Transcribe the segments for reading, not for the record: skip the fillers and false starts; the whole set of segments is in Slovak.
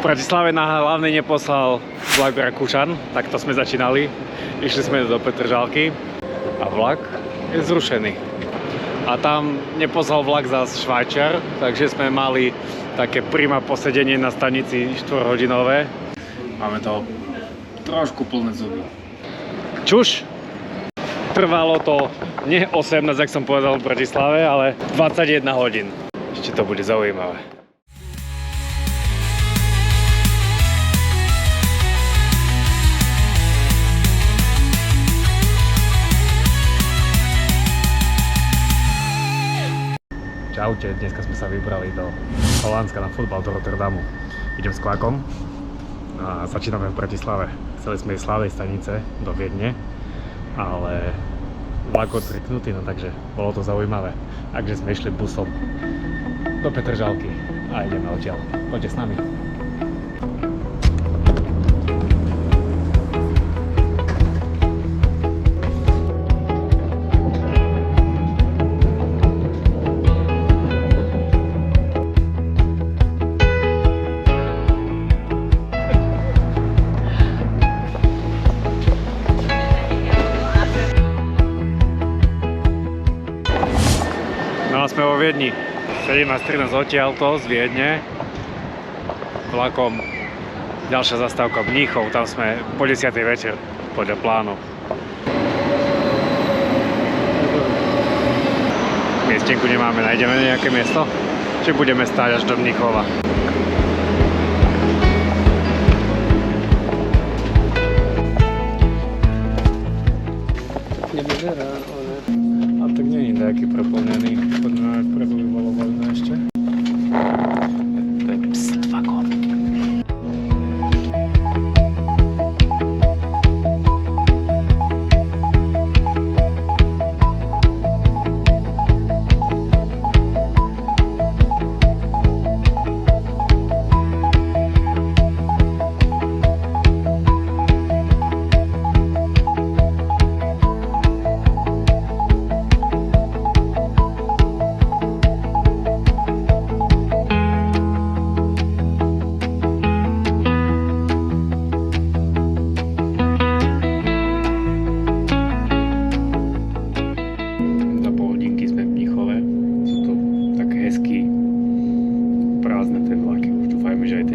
Bratislave na hlavnej neposlal vlak Rakúšan, takto sme začínali. Išli sme do Petržalky a vlak je zrušený. A tam neposlal vlak zás Švajčiar, takže sme mali také prima posedenie na stanici 4-hodinové. Máme to trošku plné zuby. Čuš! Trvalo to nie 18, jak som povedal v Bratislave, ale 21 hodín. Ešte to bude zaujímavé. Čaute, dneska sme sa vybrali do Holandska na futbal, do Rotterdamu. Idem s Kvakom a začíname v Bratislave. Chceli sme ísť z Slavej stanice do Viedne, ale vlak odtriknutý, no takže bolo to zaujímavé. Takže sme išli busom do Petržalky a ideme odtiaľ. Poďte s nami. Sme vo Viedni. 17:13 odtiaľto z Viedne. Vlakom ďalšia zastávka Mníchov, tam sme po 10. večer podľa plánu. Miestenku nemáme, nájdeme nejaké miesto? Či budeme stáť až do Mníchova? Nevyzerá, ale... A tak nie je nejaký preplnený. Poďme vpredu, by bolo voľné ešte. To je pst, vagon.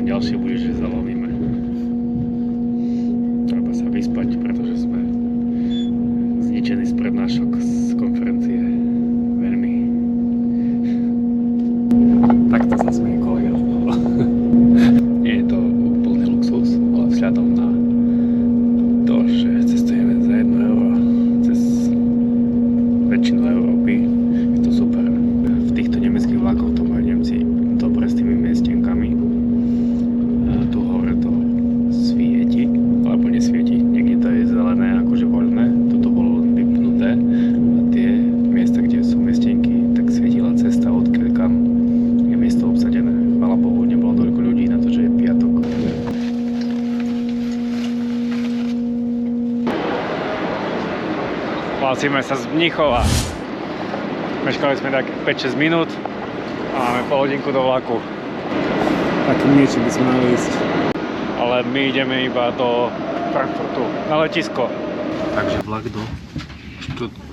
Ďalšie bude, že zalovíme. Treba sa vyspať, pretože sme zničení z prednášok z konferencie. Veľmi. Takto sa smeje kolega. Nie je to úplný luxus, ale vzhľadom na to, že cestujeme za 1 euro cez väčšinu Európy, je to super. V týchto nemeckých vlakoch to majú Nemci dobre s tými miestenkami. Tu hore to svieti, alebo nesvieti, niekde to je zelené, akože voľné, toto bolo len vypnuté a tie miesta, kde sú miestenky, tak svietila cesta, odkiaľ kam je miesto obsadené. Chvála Bohu, nebolo toľko ľudí na to, že je piatok. Hlasíme sa z Mníchova. Meškali sme tak 5-6 minút a máme pol hodinku do vlaku. Takým niečím by sme mali ísť. Ale my ideme iba do Frankfurtu, na letisko. Takže vlak do...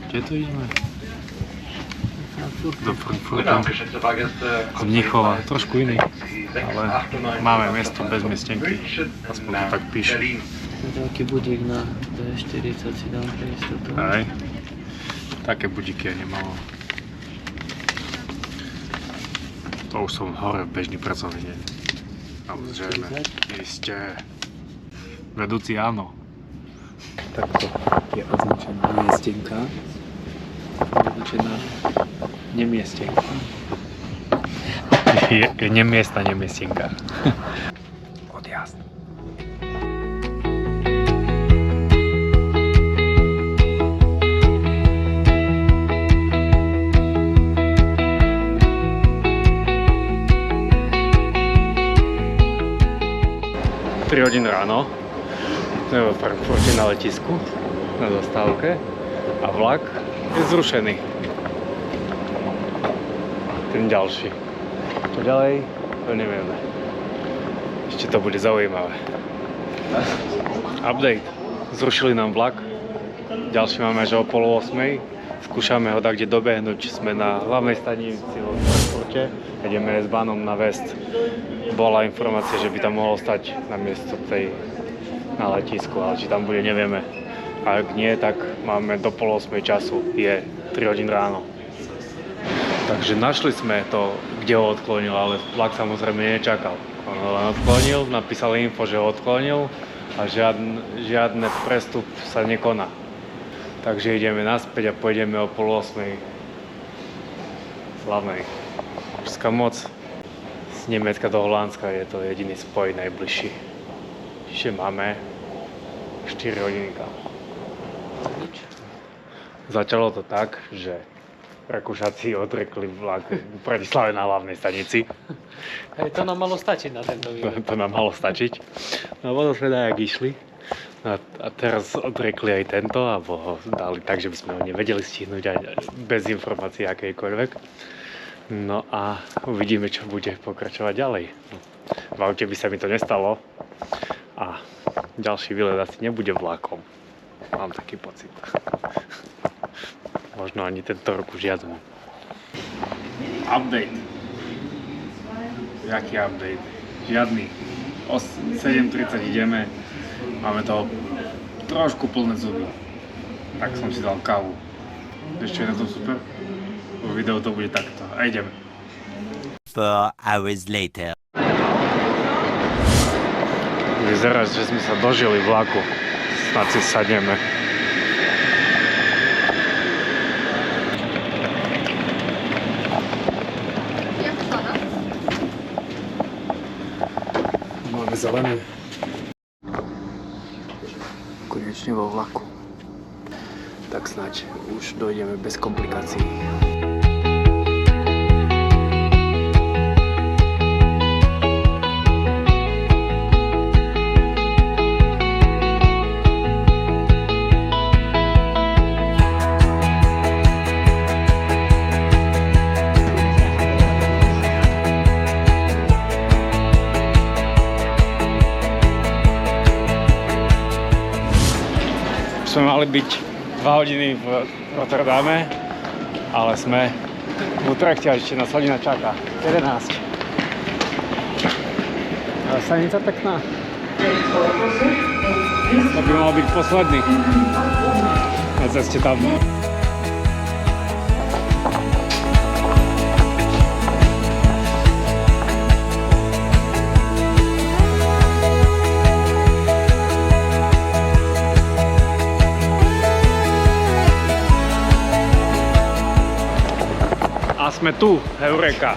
Kde to ideme? Do Frankfurtu. Z Mníchova. Trošku iný, ale máme miesto bez miestenky. Aspoň to tak píše. Taký budík na D40 si dám pre istotu. Aj. Také budíky ja nemám. To už som hore v bežný pracovný deň. Samozrejme, iste. Vedúci áno. Takto je označená miestenka. Označená nemiestenka. Je nemiestna nemiestenka. Odjazd. Hodín ráno, sme vo Frankfurte na letisku, na zastávke a vlak je zrušený. Ten ďalší. Čo ďalej, to nevieme. Ešte to bude zaujímavé. Update. Zrušili nám vlak. Ďalší máme až o 7:30. Skúšame ho tak, kde dobehnúť. Sme na hlavnej stanici vo Frankfurte. Ideme s Banom na West. Bola informácia, že by tam mohol stať na miesto tej na letisku, ale či tam bude, nevieme. A ak nie, tak máme do 7:30 času. Je 3 hodín ráno. Takže našli sme to, kde ho odklonil, ale vlak samozrejme nečakal. On ho len odklonil, napísali info, že ho odklonil a žiadne prestup sa nekoná. Takže ideme naspäť a pôjdeme o 7:30 hlavnej. Česká moc z Nemecka do Holandska je to jediný spoj najbližší. Čiže máme 4 hodiny kam. Začalo to tak, že Rakúšaci odrekli vlak v Bratislave na hlavnej stanici. Hej, to nám malo stačiť na tento výlet. To nám malo stačiť. No a potom sme dajak išli. A teraz odrekli aj tento, alebo ho dali tak, že by sme ho nevedeli stihnúť aj bez informácií akejkoľvek. No a uvidíme, čo bude pokračovať ďalej. V aute by sa mi to nestalo a ďalší výlet asi nebude vlakom. Mám taký pocit. Možno ani tento rok už jazmu. Update. Jaký update? Žiadny. O 7:30 ideme. Máme toho trošku plné zuby. Tak som si dal kávu. Vieš, čo je na tom super? Vo videu to bude takto. A ideme. 4 hours later. Vyzerá, že sme sa dožili vlaku. Snad si sadneme. Máme zelené. Konečne vo vlaku. Tak snáď už dojdeme bez komplikácií. Sme mali byť 2 hodiny v Rotterdame, ale sme v Utrechte a ešte nás hodina čaká. 11. Stanica pekná. To by mal byť posledný na ceste tam. Sme tu, Eureka.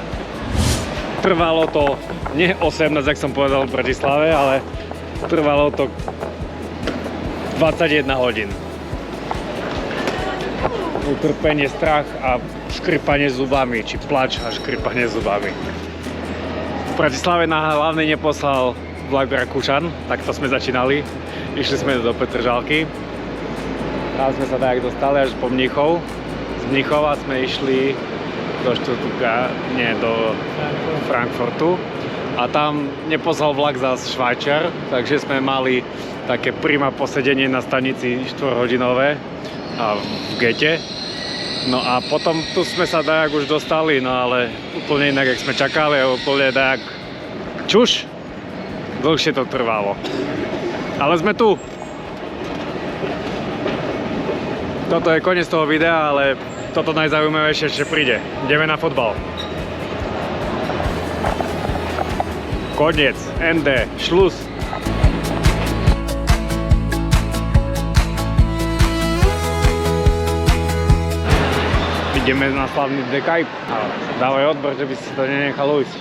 Trvalo to nie 18, jak som povedal v Bratislave, ale trvalo to 21 hodín. Utrpenie, strach a škripanie zubami, či plač a škripanie zubami. V Bratislave na hlavnej neposlal vlak Rakúšan, tak to sme začínali. Išli sme do Petržalky. Tam sme sa tak dostali až po Mníchov. Z Mníchova sme išli do Štúrka, nie, do Frankfurtu. A tam neposlal vlak za Švajčiar, takže sme mali také prima posedenie na stanici 4-hodinové a v gete. No a potom tu sme sa dajak už dostali, no ale úplne inak, jak sme čakali, úplne dajak čuš. Dlhšie to trvalo. Ale sme tu. Toto je koniec toho videa, ale toto najzaujímavejšie ešte príde. Ideme na fotbal. Koniec. Ende. Šlus. Ideme na slavný The Kuip. Dávaj odbor, že by si to nenechal ujsť.